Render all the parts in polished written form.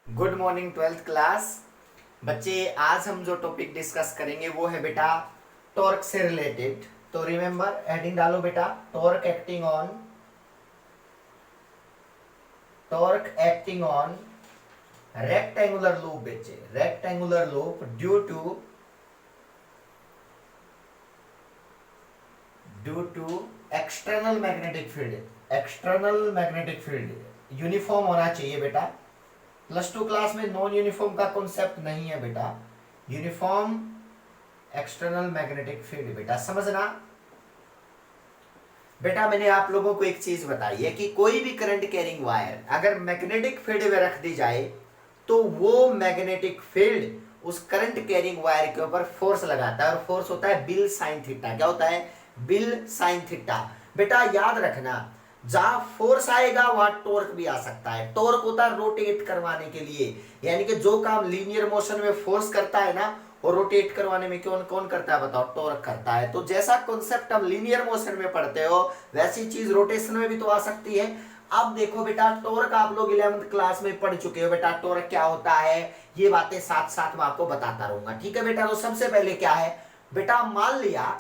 Good morning twelfth class बच्चे। आज हम जो टॉपिक डिस्कस करेंगे वो है बेटा टॉर्क से रिलेटेड। तो रिमेंबर हेडिंग डालो बेटा, torque acting on rectangular loop. बच्चे rectangular loop due to external magnetic field uniform होना चाहिए बेटा। प्लस टू क्लास में नॉन यूनिफॉर्म का कॉन्सेप्ट नहीं है बेटा, यूनिफॉर्म एक्सटर्नल मैग्नेटिक फील्ड बेटा समझना। बेटा मैंने आप लोगों को एक चीज बताई है कि कोई भी करंट कैरिंग वायर अगर मैग्नेटिक फील्ड में रख दी जाए तो वो मैग्नेटिक फील्ड उस करंट कैरिंग वायर के ऊपर फोर्स लगाता है और फोर्स होता है बिल साइन थीटा। क्या होता है? Bill sine theta. बेटा याद रखना, जहां फोर्स आएगा वहां टॉर्क भी आ सकता है। टॉर्क होता है रोटेट करवाने के लिए, यानी कि जो काम लीनियर मोशन में फोर्स करता है ना, और रोटेट करवाने में कौन कौन करता है बताओ? टॉर्क करता है। तो जैसा कॉन्सेप्ट हम लीनियर मोशन में पढ़ते हो वैसी चीज रोटेशन में भी तो आ सकती है। अब देखो बेटा, टॉर्क आप लोग 11th क्लास में पढ़ चुके हो बेटा, टॉर्क क्या होता है ये बातें साथ साथ मैं आपको बताता रहूंगा, ठीक है बेटा। तो सबसे पहले क्या है बेटा, मान लिया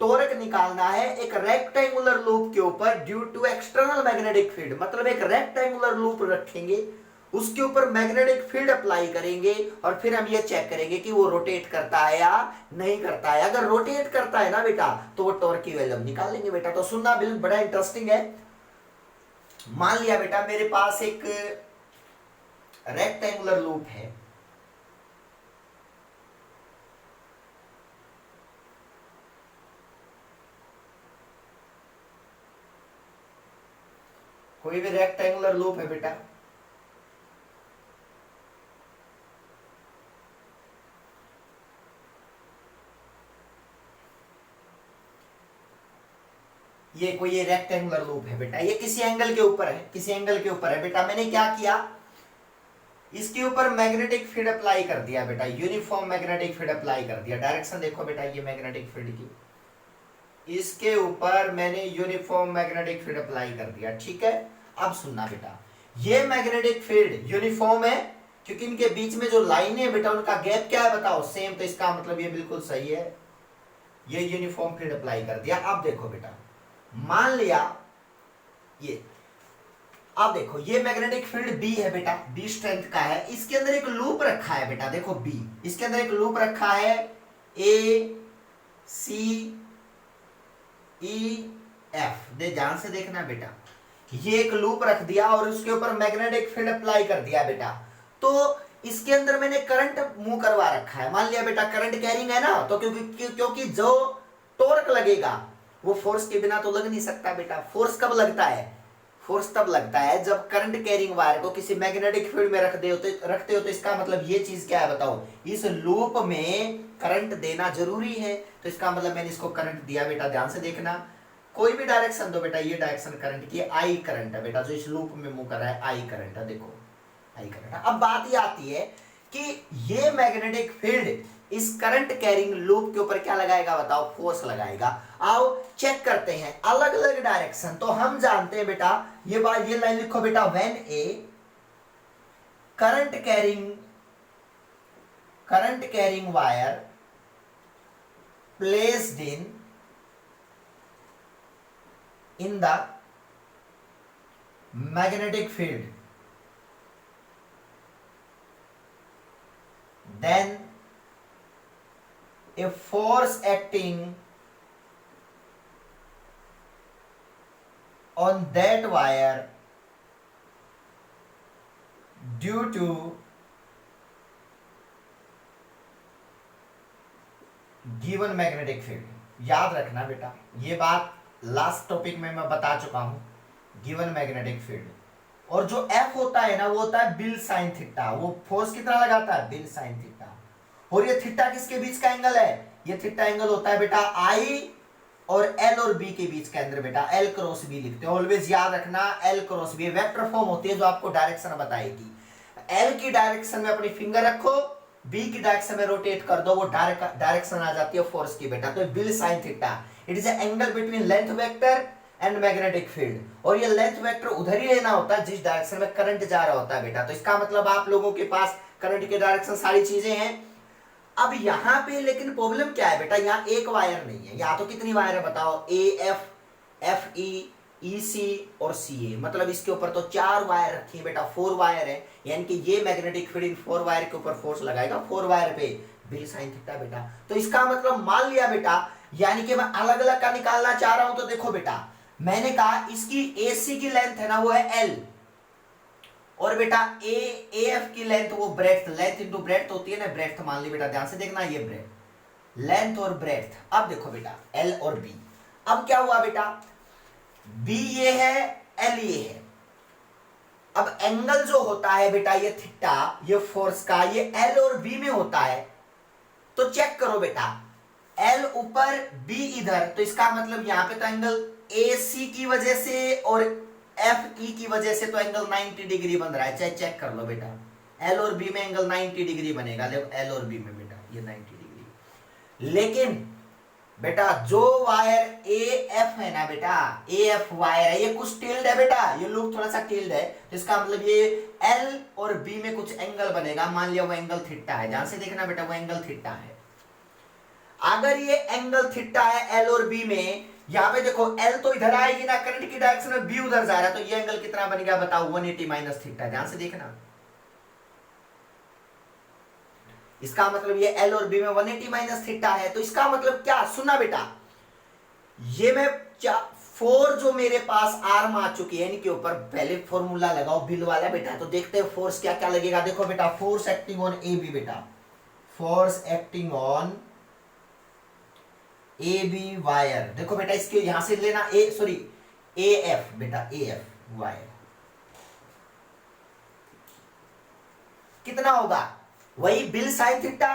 टॉर्क निकालना है एक रेक्टेंगुलर लूप के ऊपर due to external magnetic field. मतलब एक रेक्टेंगुलर लूप रखेंगे, उसके ऊपर मैग्नेटिक फील्ड अप्लाई करेंगे और फिर हम ये चेक करेंगे कि वो रोटेट करता है या नहीं करता है। अगर रोटेट करता है ना बेटा तो वो टॉर्क की वैल्यू हम निकाल लेंगे बेटा। तो सुनना बिल्कुल बड़ा इंटरेस्टिंग है। मान लिया बेटा मेरे पास एक रेक्टेंगुलर लूप है, कोई भी रेक्टेंगुलर लूप है बेटा, ये रेक्टेंगुलर लूप है बेटा, ये किसी एंगल के ऊपर है, किसी एंगल के ऊपर है बेटा। मैंने क्या किया, इसके ऊपर मैग्नेटिक फील्ड अप्लाई कर दिया बेटा, यूनिफॉर्म मैग्नेटिक फील्ड अप्लाई कर दिया। डायरेक्शन देखो बेटा, ये मैग्नेटिक फील्ड की, इसके ऊपर मैंने यूनिफॉर्म मैग्नेटिक फील्ड अप्लाई कर दिया, ठीक है। अब सुनना बेटा, ये मैग्नेटिक फील्ड यूनिफॉर्म है क्योंकि इनके बीच में जो लाइनें है बेटा उनका गैप क्या है बताओ? सेम। तो इसका मतलब ये बिल्कुल सही है, ये यूनिफॉर्म फील्ड अप्लाई कर दिया। अब देखो बेटा, मान लिया ये, अब देखो ये मैग्नेटिक फील्ड बी है बेटा, बी स्ट्रेंथ का है। इसके अंदर एक लूप रखा है बेटा, देखो बी, इसके अंदर एक लूप रखा है ए सी ई एफ। दे ध्यान से देखना बेटा, ये एक लूप रख दिया और उसके ऊपर मैग्नेटिक फील्ड अप्लाई कर दिया बेटा। तो इसके अंदर मैंने करंट मूव करवा रखा है। मान लिया बेटा करंट कैरिंग है ना, तो क्योंकि जो टॉर्क लगेगा वो फोर्स के बिना तो लग नहीं सकता बेटा। फोर्स कब लगता है? फोर्स तब लगता है जब करंट कैरिंग वायर को किसी मैग्नेटिक फील्ड में रखते हो तो इसका मतलब ये चीज क्या है बताओ? इस लूप में करंट देना जरूरी है। तो इसका मतलब मैंने इसको करंट दिया बेटा, ध्यान से देखना। कोई भी डायरेक्शन दो बेटा, ये डायरेक्शन करंट की, आई करंट है बेटा, जो इस लूप में मूव कर रहा है आई करंट है, देखो आई करंट है। अब बात ये आती है कि ये मैग्नेटिक फील्ड इस करंट कैरिंग लूप के ऊपर क्या लगाएगा बताओ? फोर्स लगाएगा। आओ चेक करते हैं अलग अलग डायरेक्शन। तो हम जानते हैं बेटा, ये लाइन लिखो बेटा, when A current carrying wire placed in the magnetic field, then a force acting on that wire due to given magnetic field। याद रखना बेटा, ये बात लास्ट टॉपिक में मैं बता चुका हूं। गिवन मैग्नेटिक फील्ड और जो एफ होता है ना, वो होता है बिल साइन थीटा। वो फोर्स कितना लगाता है? Bill sine theta. और ये थीटा किसके बीच का एंगल है? ये थीटा एंगल होता है बेटा आई और एल और बी के बीच के अंदर बेटा, एल क्रॉस बी लिखते हैं। ऑलवेज याद रखना, L cross B vector form होती है जो आपको डायरेक्शन बताएगी। एल की डायरेक्शन में अपनी फिंगर रखो, बी की डायरेक्शन में रोटेट कर दो, वो डायरेक्शन आ जाती है फोर्स की बेटा। तो bill sine theta, it is angle between length vector and magnetic field, और ये लेंथ वेक्टर उधर ही लेना होता है जिस डायरेक्शन में करंट जा रहा होता है बेटा। तो इसका मतलब आप लोगों के पास करंट के डायरेक्शन सारी चीजें हैं। अब यहाँ पे लेकिन प्रॉब्लम क्या है बेटा, यहाँ एक वायर नहीं है, यहाँ तो कितनी वायर है बताओ, ए एफ, एफ ई, ई सी और सी ए, मतलब इसके ऊपर तो 4 वायर रखी है बेटा, 4 वायर है, यानी कि ये मैग्नेटिक फील्ड इन 4 वायर के ऊपर फोर्स लगाएगा, 4 वायर पे बिल साइन थीटा बेटा। तो इसका मतलब मान लिया बेटा, यानी कि मैं अलग अलग का निकालना चाह रहा हूं, तो देखो बेटा मैंने कहा इसकी ए सी की लेंथ है ना वो है एल, और बेटा ए एफ की लेंथ वो ब्रेड्थ, लेंथ इंटू ब्रेड्थ होती है ना, ब्रेड्थ मान ली बेटा, ध्यान से देखना, ये ब्रेड्थ, लेंथ और ब्रेड्थ। अब देखो बेटा एल और बी, अब क्या हुआ बेटा, बी ये है, एल ये है। अब एंगल जो होता है बेटा ये थीटा, ये फोर्स का, ये एल और बी में होता है। तो चेक करो बेटा, एल ऊपर बी इधर, तो इसका मतलब यहां पे तो एंगल ए सी की वजह से और एफ ई की वजह से तो एंगल 90 डिग्री बन रहा है, चाहे चेक कर लो बेटा, एल और बी में एंगल 90 डिग्री बनेगा, देखो एल और बी में बेटा ये 90 डिग्री। लेकिन बेटा जो वायर ए एफ है ना बेटा, ए एफ वायर है, ये कुछ टिल्ड है बेटा, ये लूप थोड़ा सा टिल्ड है, तो इसका मतलब ये एल और बी में कुछ एंगल बनेगा, मान लिया वो एंगल थीटा है, ध्यान से देखना बेटा वो एंगल थीटा है। अगर ये एंगल थीटा है एल और बी में, यहां पे देखो एल तो इधर आएगी ना करंट की डायरेक्शन में, बी उधर जा रहा है, तो ये एंगल कितना बन गया बताओ, 180 माइनस थीटा, ध्यान से देखना। इसका मतलब ये एल और बी में 180 माइनस थीटा है, तो इसका मतलब क्या, सुना बेटा, ये मैं 4 जो मेरे पास आर्म आ चुकी है इनके ऊपर, पहले फॉर्मूला लगाओ बिल वाला बेटा, तो देखते हैं फोर्स क्या क्या लगेगा। देखो बेटा force acting on A B बेटा, force acting on A B wire, देखो बेटा इसके यहां से लेना ए सॉरी ए एफ बेटा, ए एफ वायर कितना होगा, वही bill sine theta,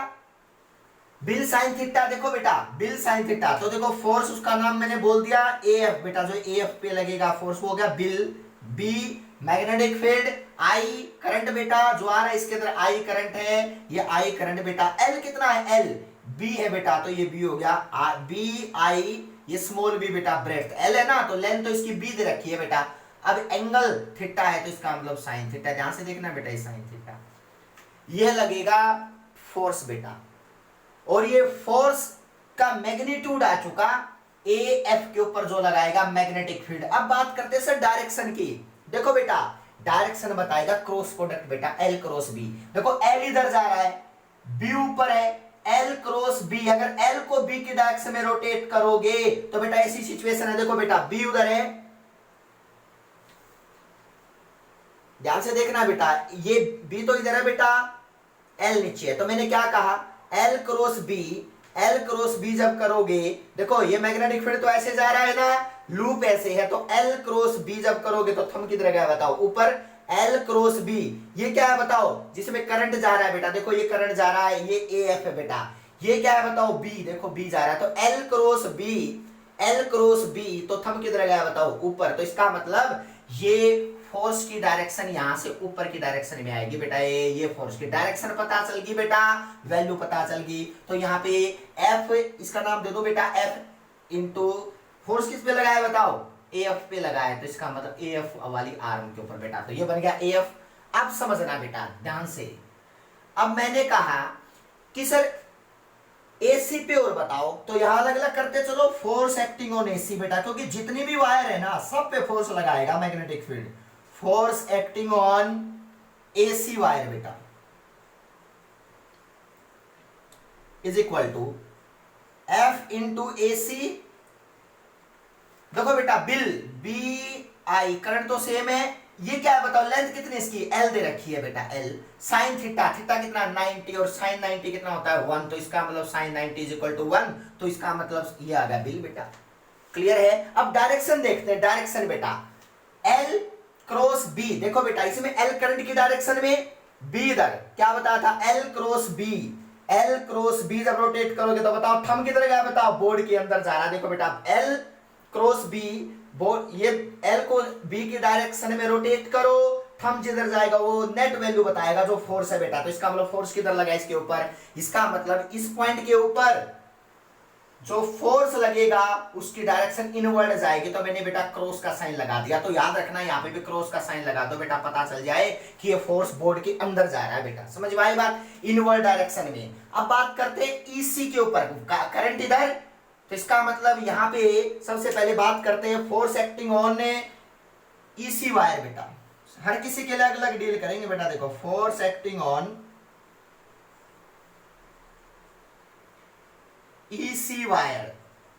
bill sine theta, देखो बेटा बिल साइन थीटा, तो देखो फोर्स उसका नाम मैंने बोल दिया ए एफ बेटा, जो ए एफ पे लगेगा फोर्स वो हो गया BIL, B magnetic field, I current बेटा जो आ रहा है इसके अंदर आई करंट है, ये आई करंट बेटा, एल कितना है, एल बी है बेटा, तो ये बी हो गया बी आई, ये स्मॉल बी बेटा ब्रेड्थ, एल है ना, तो लेंथ तो इसकी बी दे रखी है बेटा। अब एंगल थीटा है तो इसका मतलब साइन थीटा, ध्यान से देखना बेटा ये साइन थीटा, ये लगेगा फोर्स बेटा, और ये फोर्स का मैग्नीट्यूड आ चुका ए एफ के ऊपर जो लगाएगा मैग्नेटिक फील्ड। अब बात करते हैं सर डायरेक्शन की, देखो बेटा डायरेक्शन बताएगा क्रॉस प्रोडक्ट बेटा, एल क्रॉस बी, देखो एल इधर जा रहा है, बी ऊपर है, एल क्रॉस बी, अगर एल को बी की डायरेक्शन में रोटेट करोगे तो बेटा ऐसी सिचुएशन है, देखो बेटा बी उधर है, ध्यान से देखना बेटा, ये बी तो इधर है बेटा, एल नीचे है, तो मैंने क्या कहा L cross B, L cross B जब करोगे, देखो ये मैग्नेटिक फील्ड तो ऐसे जा रहा है ना, लूप ऐसे है, तो एल क्रॉस बी जब करोगे तो थंब किधर गया बताओ, ऊपर एल क्रॉस बी, ये क्या है बताओ, जिसमें करंट जा रहा है बेटा, देखो ये करंट जा रहा है, ये ए एफ है बेटा, ये क्या है बताओ बी, देखो बी जा रहा है, तो L cross B, L cross B, तो थंब किधर गया बताओ ऊपर, तो इसका मतलब ये फोर्स की डायरेक्शन यहां से ऊपर की डायरेक्शन में आएगी बेटा, ये फोर्स की डायरेक्शन पता चल गई बेटा, वैल्यू पता चल गई, तो यहाँ पे एफ इसका नाम दे दो बेटा, एफ इंटू फोर्स किस पे लगाया बताओ, ए एफ पे लगाया, तो इसका मतलब ए एफ वाली आर्म के ऊपर बेटा, तो ये बन गया ए एफ। अब समझना बेटा ध्यान से, अब मैंने कहा कि सर एसी पे और बताओ, तो यहां अलग अलग करते चलो, फोर्स एक्टिंग ऑन एसी बेटा, क्योंकि जितनी भी वायर है ना सब पे फोर्स लगाएगा magnetic field, force acting on AC wire बेटा is equal to F into AC, देखो बेटा बिल बी आई, करंट तो सेम है, ये क्या है बताओ, लेंथ कितनी इसकी एल दे रखी है बेटा, एल, साइन थीटा, थीटा कितना 90 और साइन 90 कितना होता है 1, तो इसका मतलब साइन 90 इज इक्वल टू 1, तो इसका मतलब ये आ गया बिल बेटा, क्लियर है। अब डायरेक्शन देखते हैं, डायरेक्शन बेटा एल क्रॉस बी, देखो बेटा इसमें एल करंट की डायरेक्शन में, बी इधर क्या बताया था, L cross B, L cross B जब रोटेट करोगे तो बताओ थंब किधर गया बताओ, बोर्ड के अंदर जा रहा है, देखो बेटा एल क्रॉस बी, ये एल को बी की डायरेक्शन में रोटेट करो, थंब जिधर जाएगा वो नेट वैल्यू बताएगा जो फोर्स है बेटा, तो इसका मतलब फोर्स किधर लगा इसके ऊपर, इसका मतलब इस पॉइंट के ऊपर, जो फोर्स लगेगा उसकी डायरेक्शन इनवर्ड जाएगी। तो मैंने बेटा क्रॉस का साइन लगा दिया, तो याद रखना यहाँ पे भी क्रॉस का साइन लगा दो बेटा, पता चल जाए कि ये फोर्स बोर्ड के अंदर जा रहा है बेटा। समझ में आई बात, इनवर्ड डायरेक्शन में। अब बात करते हैं ईसी के ऊपर, करंट इधर, तो इसका मतलब यहाँ पे सबसे पहले बात करते हैं force acting on EC wire बेटा। हर किसी के अलग अलग डील करेंगे बेटा। देखो force acting on EC wire,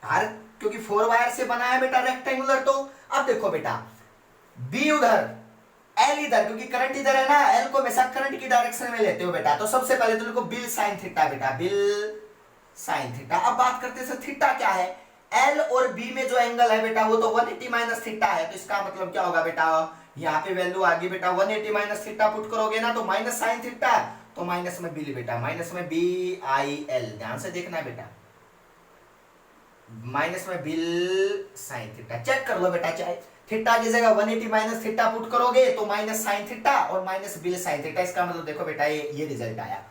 हर क्योंकि 4 वायर से बना है बेटा रेक्टेंगुलर। तो अब देखो बेटा बी उधर, एल इधर, क्योंकि करंट इधर है ना, एल को हमेशा करंट की डायरेक्शन में लेते हो बेटा। तो सबसे पहले तो लिखो बिल साइन थीटा बेटा, बिल साइन थीटा। अब बात करते हैं थीटा क्या है, एल और बी में जो एंगल है बेटा वो तो 180 माइनस थीटा है। तो इसका मतलब क्या होगा बेटा, यहाँ पे वैल्यू आ गई बेटा 180 माइनस थीटा पुट करोगे ना तो माइनस साइन थीटा, तो माइनस में बिल बेटा, माइनस में बी आई एल, ध्यान से देखना बेटा, माइनस में बिल साइन थीटा। चेक कर लो बेटा, चाहे थीटा की जगह 180 माइनस थीटा पुट करोगे तो माइनस साइन थीटा और माइनस बिल साइन थीटा। इसका मतलब देखो बेटा ये रिजल्ट आया।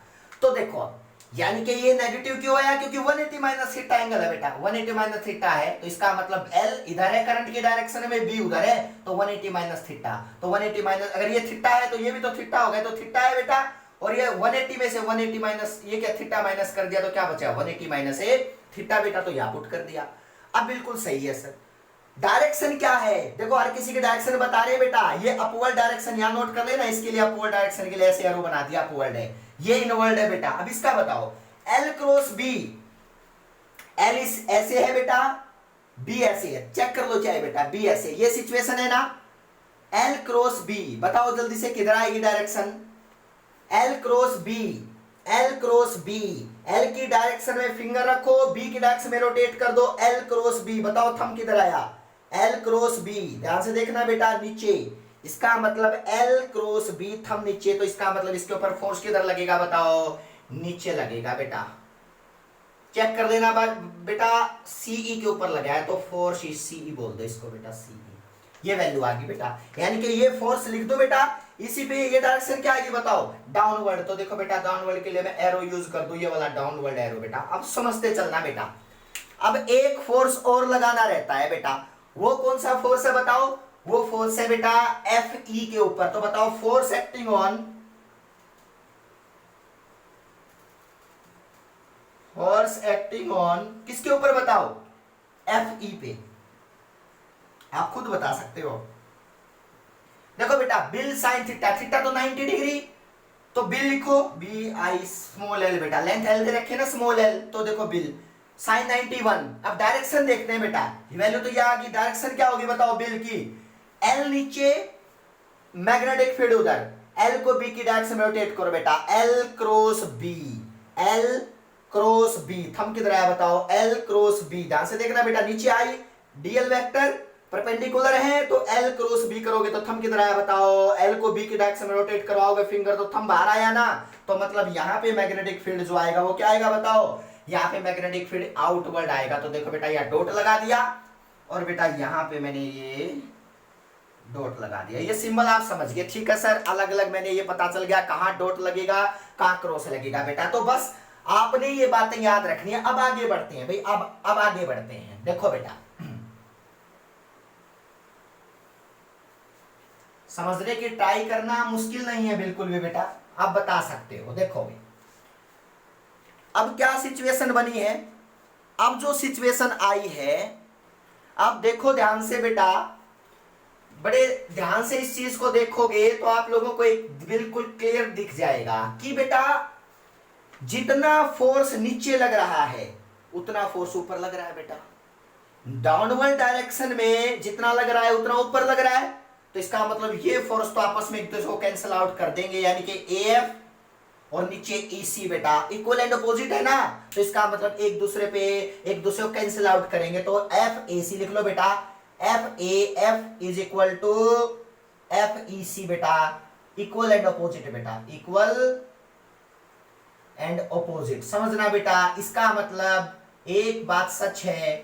तो देखो यानी कि ये नेगेटिव क्यों आया, क्योंकि 180 माइनस थीटा एंगल है बेटा, 180 माइनस थीटा है। तो इसका मतलब एल इधर है करंट की डायरेक्शन में, बी उधर है, तो 180 माइनस थीटा। तो 180 माइनस, अगर ये थीटा है तो ये भी तो थीटा हो गया, तो थीटा है बेटा। और ये 180 में से 180 माइनस ये क्या थीटा माइनस कर दिया तो क्या बचा 180 माइनस ए थीटा बेटा, तो यहां पुट कर दिया। अब बिल्कुल सही है सर। डायरेक्शन क्या है, देखो हर किसी की डायरेक्शन बता रहे हैं बेटा। ये अपवर्ड डायरेक्शन यहां नोट कर लेना, इसके लिए अपवर्ड डायरेक्शन के लिए ऐसे एरो बना दिया, अपवर्ड है, ये इनवर्ड है बेटा। अब इसका बताओ एल क्रॉस बी, एल ऐसे है बेटा, बी ऐसे है, चेक कर लो चाहे बेटा, बी ऐसे, ये सिचुएशन है ना। एल क्रॉस बी, बताओ जल्दी से किधर आएगी direction, L cross B, L cross B, L की डायरेक्शन में फिंगर रखो, बी की डायरेक्शन में रोटेट कर दो, एल क्रॉस बी, बताओ थंब किधर आया, एल क्रॉस बी, ध्यान से देखना बेटा नीचे। इसका मतलब एल क्रॉस बी, थंब नीचे, तो इसका मतलब इसके ऊपर फोर्स किधर लगेगा बताओ, नीचे लगेगा बेटा। चेक कर लेना बेटा, सीई के ऊपर लगा है तो फोर्स सीई बोल दो इसको बेटा, सीई, ये वैल्यू आ गई बेटा। यानी कि ये फोर्स लिख दो बेटा। इसी पे ये डायरेक्शन क्या आएगी बताओ, डाउनवर्ड। तो देखो बेटा डाउनवर्ड के लिए मैं एरो यूज कर दूं, ये वाला डाउनवर्ड एरो बेटा। अब समझते चलना बेटा। अब एक फोर्स और लगाना रहता है बेटा, वो कौन सा फोर्स है बताओ, वो फोर्स है बेटा एफ ई के ऊपर। तो बताओ force acting on, force acting on किसके ऊपर बताओ, एफ ई पे। आप खुद बता सकते हो। देखो बेटा बिल साइन थीटा, थीटा तो 90 डिग्री, तो बिल लिखो बी आई स्मॉल एल बेटा, लेंथ एल दे रखे ना स्मॉल एल, तो देखो बिल साइन 91। अब डायरेक्शन देखते हैं बेटा, वैल्यू तो ये आ गई, डायरेक्शन क्या होगी बताओ बिल की, एल नीचे मैग्नेटिक फील्ड उधर, एल को बी की डायरेक्शन में रोटेट करो बेटा, L cross B, L cross B, thumb किधर आया बताओ, एल क्रॉस बी, ध्यान से देखना बेटा, नीचे आई डीएल वेक्टर परपेंडिकुलर है तो एल क्रॉस बी करोगे तो थंब किधर आया बताओ, एल को बी की डायरेक्शन में रोटेट करवाओगे फिंगर तो थंब बाहर आया ना। तो मतलब यहाँ पे मैग्नेटिक फील्ड जो आएगा वो क्या आएगा बताओ, यहाँ पे मैग्नेटिक फील्ड आउटवर्ड आएगा। तो देखो बेटा यहाँ डॉट लगा दिया, और बेटा यहाँ पे मैंने ये डॉट लगा दिया, ये सिंबल आप समझ गए, ठीक है सर। अलग अलग मैंने ये पता चल गया कहाँ डॉट लगेगा कहाँ क्रॉस लगेगा बेटा। तो बस आपने ये बातें याद रखनी है। अब आगे बढ़ते हैं भाई, अब आगे बढ़ते हैं। देखो बेटा समझने की ट्राई करना मुश्किल नहीं है बिल्कुल भी बेटा, आप बता सकते हो। देखो भाई अब क्या सिचुएशन बनी है, अब जो सिचुएशन आई है, अब देखो ध्यान से बेटा, बड़े ध्यान से इस चीज को देखोगे तो आप लोगों को एक बिल्कुल क्लियर दिख जाएगा कि बेटा जितना फोर्स नीचे लग रहा है उतना फोर्स ऊपर लग रहा है बेटा। डाउनवर्ड डायरेक्शन में जितना लग रहा है उतना ऊपर लग रहा है, तो इसका मतलब ये फोर्स तो आपस में एक दूसरे को कैंसिल आउट कर देंगे, यानी कि एफ और नीचे ईसी बेटा इक्वल एंड अपोजिट है ना, तो इसका मतलब एक दूसरे को कैंसिल आउट करेंगे। तो एफ ए सी लिख लो बेटा, F A F is equal to F E C बेटा, इक्वल एंड अपोजिट बेटा, इक्वल एंड अपोजिट। समझना बेटा, इसका मतलब एक बात सच है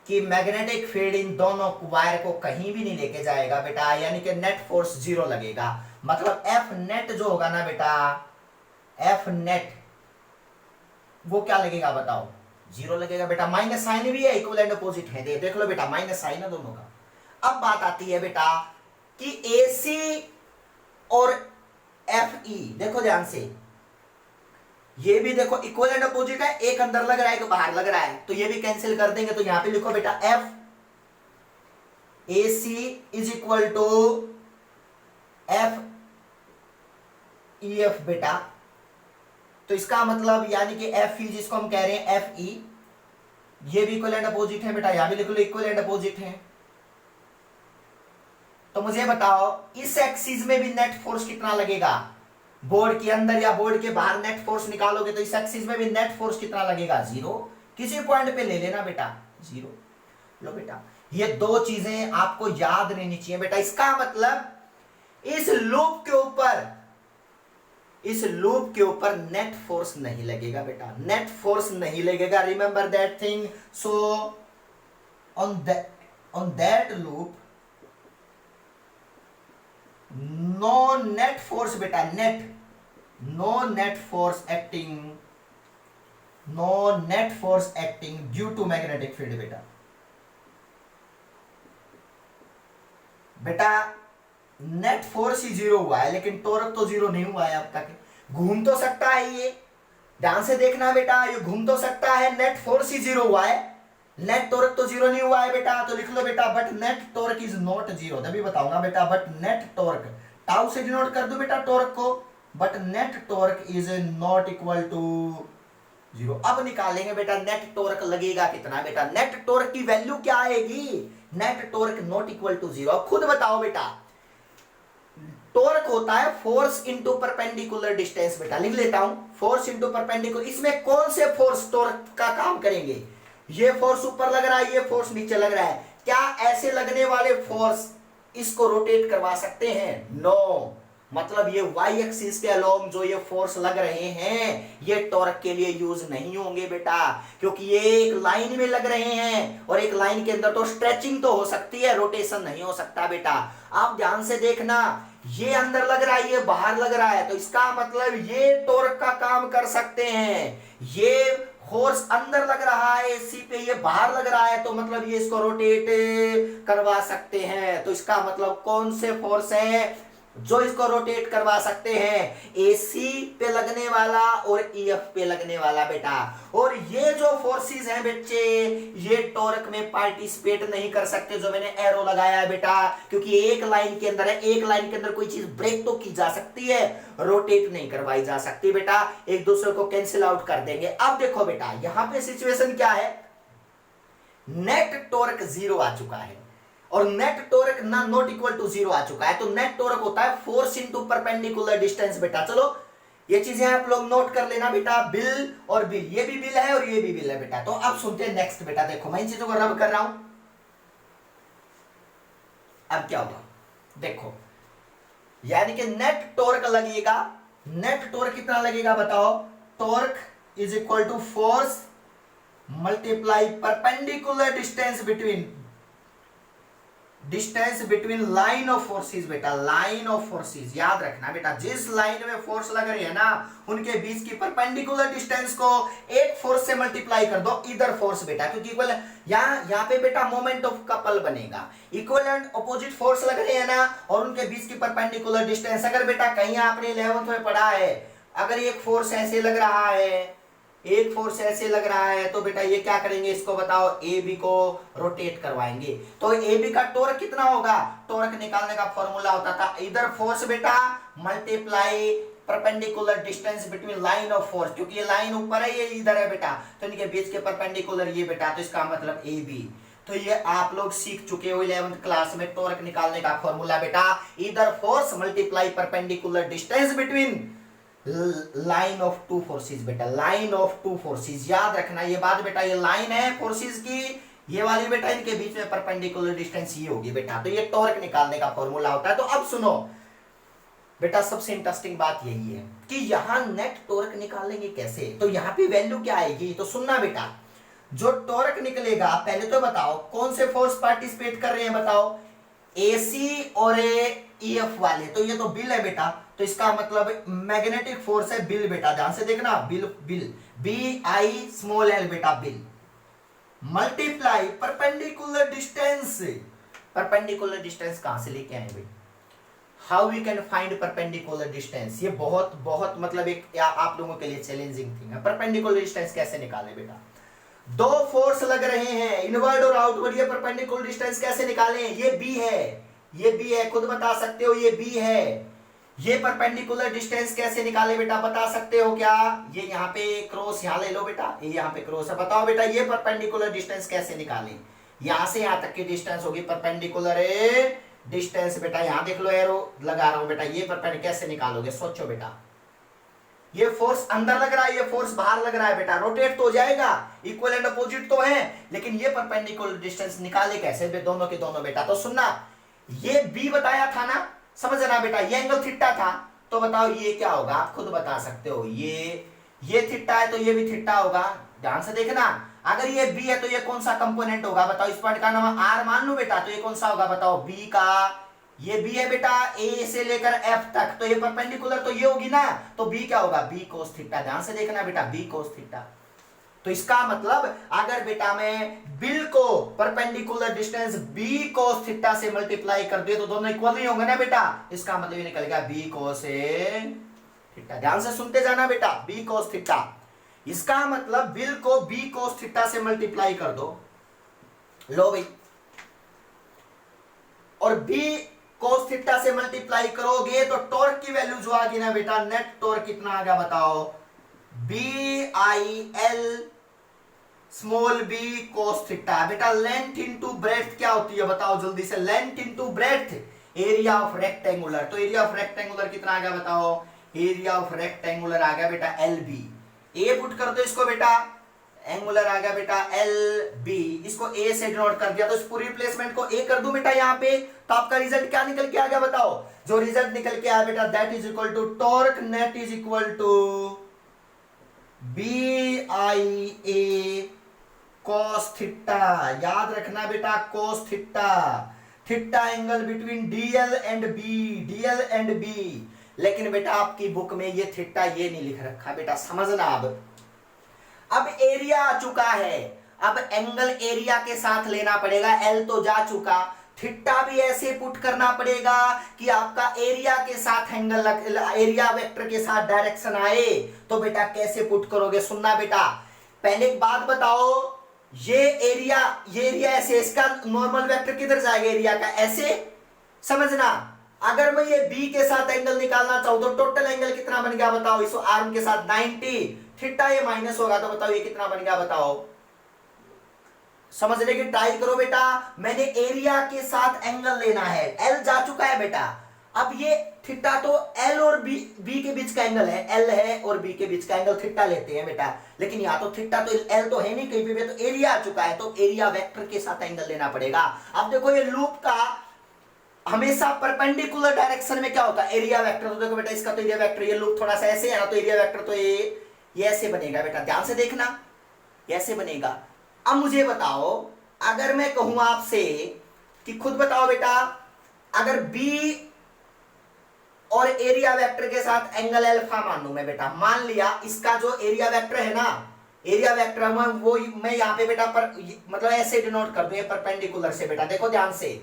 कि मैग्नेटिक फील्ड इन दोनों वायर को कहीं भी नहीं लेके जाएगा बेटा, यानी कि नेट फोर्स 0 लगेगा। मतलब एफ नेट जो होगा ना बेटा, एफ नेट वो क्या लगेगा बताओ, जीरो लगेगा बेटा। माइनस साइन भी है, इक्विवेलेंट अपोजिट है, देख लो बेटा माइनस साइन है दोनों का। अब बात आती है बेटा कि AC और FE, देखो ध्यान से, ये भी देखो इक्विवेलेंट अपोजिट है, एक अंदर लग रहा है एक बाहर लग रहा है, तो ये भी कैंसिल कर देंगे। तो यहां पे लिखो बेटा FAC is equal to FEF बेटा। तो इसका मतलब यानी कि FE जिसको हम कह रहे हैं FE, ये भी इक्विवेलेंट अपोजिट है बेटा, यहां भी लिख लो इक्विवेलेंट अपोजिट है। तो मुझे बताओ इस एक्सिस में भी नेट फोर्स कितना लगेगा, बोर्ड के अंदर या बोर्ड के बाहर नेट फोर्स निकालोगे तो इस एक्सिस में भी नेट फोर्स कितना लगेगा, जीरो। किसी पॉइंट पे ले लेना बेटा, जीरो। लो बेटा ये दो चीजें आपको याद रहनी चाहिए बेटा। इसका मतलब इस लूप के ऊपर नेट फोर्स नहीं लगेगा बेटा, नेट फोर्स नहीं लगेगा, remember that thing. So on that loop no net force बेटा, no net force acting due to magnetic field बेटा नेट फोर्स ही जीरो हुआ है, लेकिन टॉर्क तो जीरो नहीं हुआ है अब तक। घूम तो सकता है ये, ध्यान से देखना बेटा, ये घूम तो सकता है, नेट फोर्स ही जीरो हुआ है, नेट टॉर्क तो जीरो नहीं हुआ है बेटा। तो लिख लो बेटा but net torque is not zero, तभी बताऊंगा बेटा। बट नेट टॉर्क, टाउ से डिनोट कर दो बेटा टॉर्क को, but net torque is not equal to zero. अब निकालेंगे बेटा नेट टॉर्क लगेगा कितना बेटा, नेट टॉर्क की वैल्यू क्या आएगी, net torque not equal to zero. अब खुद बताओ बेटा, टॉर्क होता है फोर्स इंटू परपेंडिकुलर डिस्टेंस बेटा, लिख लेता हूं फोर्स इंटू परपेंडिकुलर। इसमें कौन से फोर्स टॉर्क का काम करेंगे, ये फोर्स ऊपर लग रहा है, ये फोर्स नीचे लग रहा है, क्या ऐसे लगने वाले फोर्स इसको रोटेट करवा सकते हैं, नो। मतलब ये वाई एक्सिस के अलोंग जो ये फोर्स लग रहे हैं ये टॉर्क के लिए यूज नहीं होंगे बेटा, क्योंकि ये एक लाइन में लग रहे हैं और एक लाइन के अंदर तो स्ट्रेचिंग तो हो सकती है, रोटेशन नहीं हो सकता बेटा। आप ध्यान से देखना, ये अंदर लग रहा है ये बाहर लग रहा है, तो इसका मतलब ये टॉर्क का काम कर सकते हैं। ये फोर्स अंदर लग रहा है एसी पे, ये बाहर लग रहा है, तो मतलब ये इसको रोटेट करवा सकते हैं। तो इसका मतलब कौन से फोर्स है जो इसको रोटेट करवा सकते हैं, एसी पे लगने वाला और ईएफ पे लगने वाला बेटा। और ये जो फोर्सेस हैं बच्चे, ये टॉर्क में पार्टिसिपेट नहीं कर सकते, जो मैंने एरो लगाया है बेटा, क्योंकि एक लाइन के अंदर है, एक लाइन के अंदर कोई चीज ब्रेक तो की जा सकती है, रोटेट नहीं करवाई जा सकती बेटा, एक दूसरे को कैंसिल आउट कर देंगे। अब देखो बेटा यहां पे सिचुएशन क्या है, नेट टॉर्क जीरो आ चुका है और नेट टॉर्क ना नॉट इक्वल टू जीरो आ चुका है। तो नेट टॉर्क होता है फोर्स इनटू परपेंडिकुलर डिस्टेंस बेटा। चलो ये चीजें आप लोग नोट कर लेना बेटा, बिल और बिल, ये भी बिल है और ये भी बिल है बेटा। तो अब सुनते हैं नेक्स्ट बेटा, देखो मैं इन चीजों को रब कर रहा हूं। अब क्या होगा देखो, यानी कि नेट टॉर्क लगेगा, नेट टॉर्क कितना लगेगा बताओ, torque is equal to force multiply perpendicular distance between line of forces बेटा, लाइन ऑफ फोर्सेस याद रखना बेटा, जिस लाइन में फोर्स लग रही है ना उनके बीच की परपेंडिकुलर डिस्टेंस को एक फोर्स से मल्टीप्लाई कर दो, इधर फोर्स बेटा, क्योंकि इक्वल यहाँ पे बेटा मोमेंट ऑफ कपल बनेगा, इक्वलेंट अपोजिट फोर्स लग रहे हैं ना और उनके बीच की परपेंडिकुलर डिस्टेंस। अगर बेटा कहीं आपने 11th में पढ़ा है, अगर एक फोर्स ऐसे लग रहा है, एक फोर्स ऐसे लग रहा है, तो बेटा ये क्या करेंगे, इसको बताओ, ए बी को रोटेट करवाएंगे। तो ए बी का टॉर्क कितना होगा, टॉर्क निकालने का फॉर्मूला होता था इधर फोर्स बेटा multiply perpendicular distance between line of force, क्योंकि ये लाइन ऊपर है ये इधर है बेटा, तो इनके बीच के परपेंडिकुलर ये बेटा, तो इसका मतलब ए बी। तो ये आप लोग सीख चुके हो 11th क्लास में टॉर्क निकालने का फॉर्मूला बेटा, इधर force multiply perpendicular distance between line of two forces बेटा, लाइन ऑफ टू फोर्सेस याद रखना ये बात बेटा, ये लाइन है फोर्सेस की, ये वाली बेटा इनके बीच में परपेंडिकुलर डिस्टेंस ये होगी बेटा, तो ये टॉर्क निकालने का फॉर्मूला होता है। तो अब सुनो बेटा, सबसे इंटरेस्टिंग बात यही है कि यहां नेट टॉर्क निकालेंगे कैसे, तो यहां पे वैल्यू क्या आएगी, तो सुनना बेटा, जो टॉर्क निकलेगा पहले तो बताओ कौन से फोर्स पार्टिसिपेट कर रहे हैं बताओ, एसी और ईएफ वाले, तो ये तो बिल है बेटा, तो इसका मतलब मैग्नेटिक फोर्स है बिल बेटा, ध्यान से देखना, बिल बिल BI बेटा BIL multiply perpendicular distance. Perpendicular distance कहां से लेके आए भाई? How we can find perpendicular distance? ये बहुत बहुत मतलब एक आप लोगों के लिए चैलेंजिंग थिंग है। परपेंडिकुलर डिस्टेंस कैसे निकाले बेटा? दो फोर्स लग रहे हैं, इनवर्ड और आउटवर्ड, ये परपेंडिकुलर डिस्टेंस कैसे निकालें? ये बी है, ये बी है, खुद बता सकते हो, ये बी है। ये परपेंडिकुलर डिस्टेंस कैसे निकाले बेटा, बता सकते हो क्या? ये यहाँ पे क्रॉस यहाँ ले लो बेटा, ये यहाँ पे क्रॉस है, बताओ बेटा ये परपेंडिकुलर डिस्टेंस कैसे निकालें? यहां से यहां तक की डिस्टेंस होगी परपेंडिकुलर डिस्टेंस बेटा, यहां देख लो एरो लगा रहा हूं बेटा, ये परपेंडिकुलर कैसे निकालोगे? सोचो बेटा, ये फोर्स अंदर लग रहा है, ये फोर्स बाहर लग रहा है बेटा, रोटेट तो हो जाएगा, इक्वल एंड अपोजिट तो है, लेकिन ये परपेंडिकुलर डिस्टेंस निकाले कैसे दोनों के दोनों बेटा? तो सुनना, ये बी बताया था ना, समझना बेटा, ये एंगल थीटा था, तो बताओ ये क्या होगा? आप खुद बता सकते हो, ये थीटा है तो ये भी थीटा होगा, ध्यान से देखना। अगर ये बी है तो ये कौन सा कंपोनेंट होगा बताओ? इस पॉइंट का नाम आर मान लो बेटा, तो ये कौन सा होगा बताओ? बी का, ये बी है बेटा, ए से लेकर एफ तक, तो ये परपेंडिकुलर तो ये होगी ना, तो बी क्या होगा? बी कोस थीटा, ध्यान से देखना बेटा, बी कोस थीटा। तो इसका मतलब अगर बेटा मैं बिल को perpendicular distance B cos theta से मल्टीप्लाई कर दे तो दोनों इक्वल नहीं होंगे ना बेटा, इसका मतलब ये निकलेगा बी कोस थीटा। ध्यान से सुनते जाना बेटा, बी कोस थीटा, इसका मतलब बिल को बी कोस थीटा से मल्टीप्लाई कर दो, लो भाई, और बी कोस थीटा से मल्टीप्लाई करोगे तो टॉर्क की वैल्यू जो आ गई ना बेटा, नेट टॉर्क कितना आ गया बताओ? BIL small b cos theta. बेटा लेंथ इनटू ब्रेड्थ क्या होती है बताओ जल्दी से? Length into breadth, area of rectangular. तो एरिया ऑफ रेक्टेंगुलर कितना आ गया बताओ? एरिया ऑफ रेक्टेंगुलर आ गया बेटा LB। ए पुट कर दो इसको बेटा, एंगुलर आ गया बेटा LB, इसको ए से डिनोट कर दिया, तो इस पूरी रिप्लेसमेंट को ए कर दूं बेटा यहाँ पे, तो आपका रिजल्ट क्या निकल के आ गया बताओ? जो रिजल्ट निकल के आया बेटा, that is equal to torque net is equal to BIA cos theta. याद रखना बेटा, cos theta, theta angle between DL and B, DL and B। लेकिन बेटा आपकी बुक में ये थीटा ये नहीं लिख रखा बेटा, समझना। अब एरिया आ चुका है, अब एंगल एरिया के साथ लेना पड़ेगा, L तो जा चुका, थीटा भी ऐसे पुट करना पड़ेगा कि आपका एरिया के साथ एंगल, एरिया वेक्टर के साथ डायरेक्शन आए। तो बेटा कैसे पुट करोगे? सुनना बेटा, पहले एक बात बताओ, ये एरिया ऐसे, इसका नॉर्मल वेक्टर किधर जाएगा? एरिया का ऐसे, समझना। अगर मैं ये बी के साथ एंगल निकालना चाहूं तो टोटल एंगल कितना बन गया बताओ? इस आर्म के साथ 90, थीटा ये माइनस होगा, तो बताओ ये कितना बन गया बताओ? समझने की ट्राई करो बेटा, मैंने एरिया के साथ एंगल लेना है, एल जा चुका है बेटा, अब ये थीटा तो एल और बी के बीच का एंगल है, एल है और बी के बीच का एंगल थीटा लेते हैं बेटा, लेकिन यहाँ तो थीटा तो एल तो है नहीं कहीं भी, तो एरिया आ चुका है, तो एरिया वेक्टर के साथ एंगल लेना पड़ेगा। अब देखो ये लूप का हमेशा परपेंडिकुलर डायरेक्शन में क्या होता है? Area vector. तो देखो बेटा इसका तो एरिया वेक्टर, ये लूप थोड़ा सा ऐसे है ना, तो एरिया वेक्टर तो ये ऐसे बनेगा बेटा, ध्यान से देखना, ऐसे बनेगा। अब मुझे बताओ, अगर मैं कहूं आपसे कि खुद बताओ बेटा, अगर बी और एरिया वेक्टर के साथ एंगल अल्फा मान लूं मैं बेटा, मान लिया इसका जो एरिया वेक्टर है ना, एरिया वेक्टर वो मैं यहां पे बेटा पर मतलब ऐसे डिनोट कर दूं, ये परपेंडिकुलर से बेटा, देखो ध्यान से,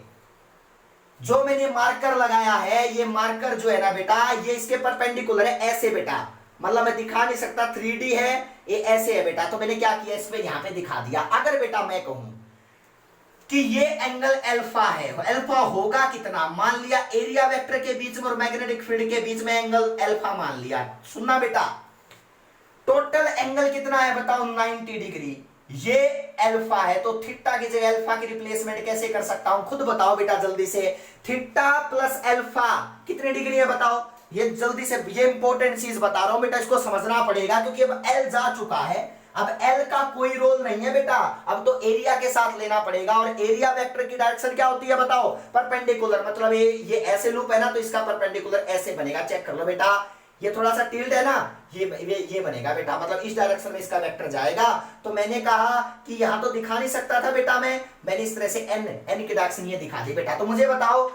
जो मैंने मार्कर लगाया है, ये मार्कर जो है ना बेटा, ये इसके परपेंडिकुलर है, ऐसे बेटा, मतलब मैं दिखा नहीं सकता, 3D है, ये ऐसे है बेटा, तो मैंने क्या किया, इसमें यहां पे दिखा दिया। अगर बेटा मैं कहूं कि ये एंगल अल्फा है, अल्फा होगा कितना? मान लिया एरिया वेक्टर के बीच में और मैग्नेटिक फील्ड के बीच में एंगल अल्फा मान लिया। सुनना बेटा, टोटल एंगल कितना है बताओ? 90 डिग्री। ये अल्फा है, तो थीटा की जगह अल्फा की रिप्लेसमेंट कैसे कर सकता हूं? खुद बताओ बेटा जल्दी से, थीटा प्लस अल्फा कितने डिग्री है बताओ? ये जल्दी से, ये इंपॉर्टेंट चीज बता रहा हूं बेटा, इसको समझना पड़ेगा, क्योंकि अब एल जा चुका है, अब एल का कोई रोल नहीं है बेटा, अब तो एरिया के साथ लेना पड़ेगा, और एरिया वेक्टर की डायरेक्शन क्या होती है बताओ? परपेंडिकुलर। मतलब ये ऐसे लूप है ना, तो इसका परपेंडिकुलर ऐसे बनेगा, चेक कर लो बेटा, ये थोड़ा सा टिल्ट है ना, ये बनेगा बेटा, मतलब इस डायरेक्शन में इसका वेक्टर जाएगा। तो मैंने कहा कि यहां तो दिखा नहीं सकता था बेटा, मैंने इस तरह से एन की डायरेक्शन ये दिखा दी बेटा। तो मुझे बताओ,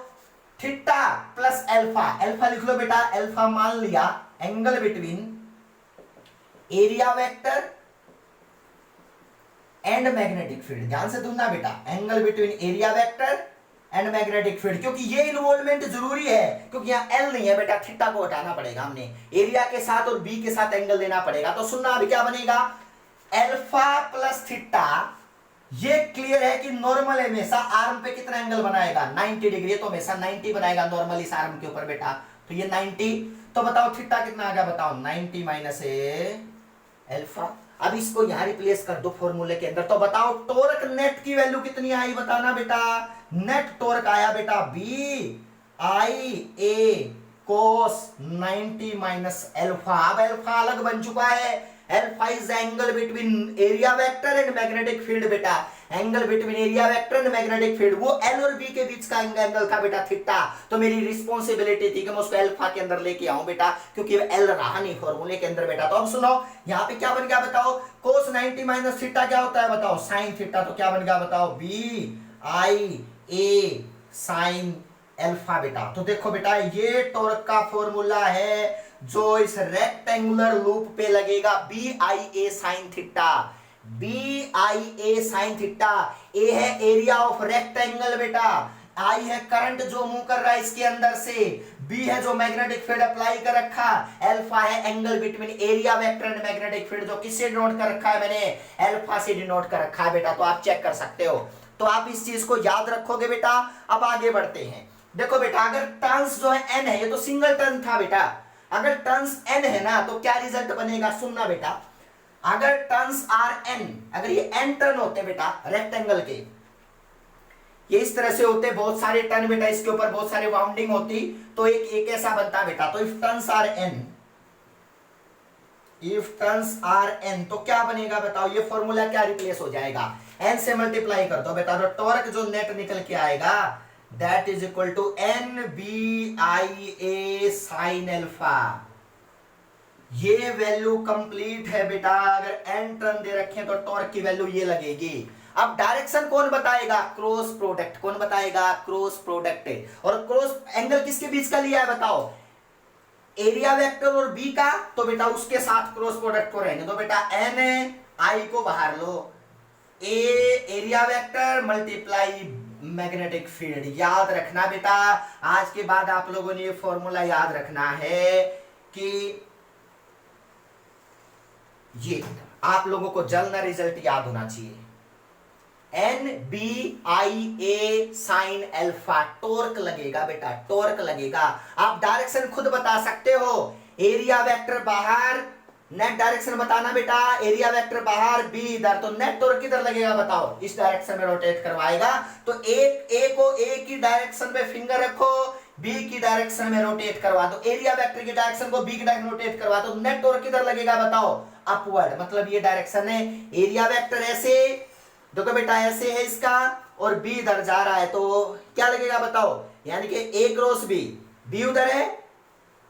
थीटा प्लस अल्फा, अल्फा लिख लो बेटा, अल्फा मान लिया angle between area vector and magnetic field. ध्यान से सुनना बेटा, angle between area vector and magnetic field, क्योंकि ये इन्वॉल्वमेंट जरूरी है, क्योंकि यहाँ एल नहीं है बेटा, थीटा को हटाना पड़ेगा, हमने एरिया के साथ और बी के साथ एंगल देना पड़ेगा। तो सुनना अभी क्या बनेगा, अल्फा प्लस थीटा, ये क्लियर है कि नॉर्मल हमेशा आर्म पे कितना एंगल बनाएगा 90 डिग्री, तो हमेशा 90 बनाएगा नॉर्मल इस आर्म के ऊपर बेटा, तो ये 90। तो बताओ थीटा कितना आ गया, बताओ 90 माइनस अल्फा। अब इसको यहां रिप्लेस कर दो फॉर्मूले के अंदर, तो बताओ टॉर्क नेट की वैल्यू कितनी आई, बताना बेटा। नेट टॉर्क आया बेटा B I A cos 90 minus alpha. अब अल्फा अलग बन चुका है, alpha is angle between area vector and magnetic field बेटा, angle between area vector and magnetic field, वो एल और बी के बीच का एंगल था बेटा थीटा। तो मेरी रिस्पॉन्सिबिलिटी थी कि मैं उसको अल्फा के अंदर लेके आऊं बेटा, क्योंकि एल रहा नहीं फॉर्मूले के अंदर बेटा। तो अब सुनो यहाँ पे क्या बन गया बताओ, कोस 90 माइनस थीटा क्या होता है बताओ, साइन थीटा। तो क्या बन गया बताओ, B I A sine alpha बेटा। तो देखो बेटा ये टॉर्क का फॉर्मूला है जो इस रेक्टेंगुलर लूप पे लगेगा, B I A sine theta, B I A sine theta. A है एरिया ऑफ रेक्टेंगल बेटा, आई है करंट जो मूव कर रहा है इसके अंदर से, बी है जो मैग्नेटिक फील्ड अप्लाई कर रखा, अल्फा है angle between area vector and magnetic field, जो किससे डिनोट कर रखा है मैंने, अल्फा से डिनोट कर रखा है बेटा। तो आप चेक कर सकते हो, तो आप इस चीज को याद रखोगे बेटा। अब आगे बढ़ते हैं, देखो बेटा अगर टर्न्स जो है एन है, ये तो सिंगल टर्न था बेटा, अगर टर्न्स एन है ना तो क्या रिजल्ट बनेगा, सुनना बेटा। अगर टर्न्स आर एन, अगर ये एन टर्न होते बेटा रेक्टेंगल के, ये इस तरह से होते बहुत सारे टर्न बेटा, इसके ऊपर बहुत सारे वाउंडिंग होती, तो एक ऐसा बनता बेटा। तो if turns are N, if turns are N तो क्या बनेगा बताओ, ये फॉर्मूला क्या रिप्लेस हो जाएगा, एन से मल्टीप्लाई कर दो बेटा, तो टॉर्क जो नेट निकल के आएगा that is equal to N B I A sine alpha. ये वैल्यू कंप्लीट है बेटा, अगर एन टर्न दे रखे तो टॉर्क की वैल्यू ये लगेगी। अब डायरेक्शन कौन बताएगा, क्रॉस प्रोडक्ट, कौन बताएगा, क्रॉस प्रोडक्ट। और क्रॉस एंगल किसके बीच का लिया है बताओ, एरिया वेक्टर और बी का, तो बेटा उसके साथ क्रॉस प्रोडक्ट को रहने दो बेटा, एन आई को बाहर लो, A area vector multiply magnetic field. याद रखना बेटा, आज के बाद आप लोगों ने ये फॉर्मूला याद रखना है कि ये आप लोगों को जल्द रिजल्ट याद होना चाहिए, N B I A sine alpha, torque लगेगा बेटा, टॉर्क लगेगा। आप डायरेक्शन खुद बता सकते हो, एरिया वेक्टर बाहर, नेट डायरेक्शन बताना बेटा, एरिया वेक्टर बाहर बी इधर, तो नेट टॉर्क किधर लगेगा बताओ, इस डायरेक्शन में रोटेट करवाएगा। तो ए को ए की डायरेक्शन में फिंगर रखो, बी की डायरेक्शन में रोटेट करवा दो, एरिया वेक्टर की डायरेक्शन को बी की डायरेक्शन रोटेट करवा दो, नेट टॉर्क किधर लगेगा बताओ, अपवर्ड। मतलब ये डायरेक्शन है, एरिया वेक्टर ऐसे देखो बेटा ऐसे है इसका, और बी इधर जा रहा है, तो क्या लगेगा बताओ, यानी कि ए क्रॉस बी, बी उधर है,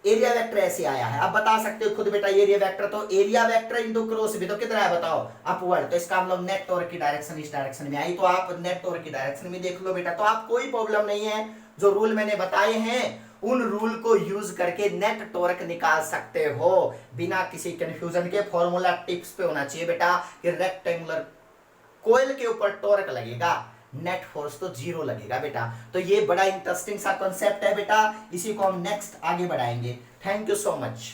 एरिया वेक्टर ऐसे आया है। आप बता सकते हो खुद बेटा एरिया वेक्टर, तो area vector into cross B तो कितना है बताओ, अपवर्ड। तो इसका मतलब नेट टॉर्क की डायरेक्शन इस डायरेक्शन में आई, तो आप नेट टॉर्क की डायरेक्शन में देख लो बेटा। तो आप कोई प्रॉब्लम नहीं है, जो रूल मैंने बताए हैं उन रूल को यूज करके नेट टॉर्क निकाल सकते हो बिना किसी कंफ्यूजन के। फॉर्मूला टिप्स पे होना चाहिए बेटा कि रेक्टेंगुलर कोयल के ऊपर टॉर्क लगेगा, नेट फोर्स तो जीरो लगेगा बेटा। तो ये बड़ा इंटरेस्टिंग सा कॉन्सेप्ट है बेटा, इसी को हम नेक्स्ट आगे बढ़ाएंगे। Thank you so much.